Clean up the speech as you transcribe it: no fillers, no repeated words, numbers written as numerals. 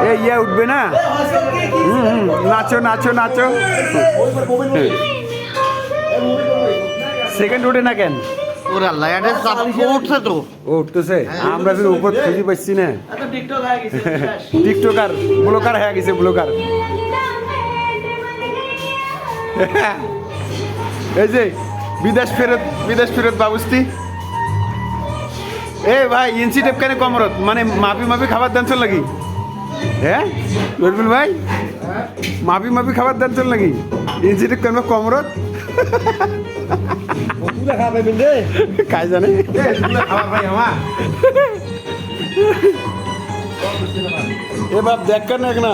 এ ইয়ে উঠবে না। নাচো নাচো নাচো। সেকেন্ড উঠে না কেন? ওরে আল্লাহ, এটা উঠছে তো। ও উঠতেছে, আমরা তো উপর খুঁজে পাচ্ছি না। টিকটকার ব্লকার হয়ে গেছে, ব্লকার। এই যে বিদেশ ফেরত বাবুস্তি। এ ভাই ইঞ্চি টেপ কেন কমরত, মানে মাপি মাপি খাবার দান চল নাকি? হ্যাঁ রবিল ভাই, মাপি মাপি খাবার দান চল নাকি? ইঞ্চি টেপ কেন কমরত? কাজ জানে এ বাপ দেখ কেন এক না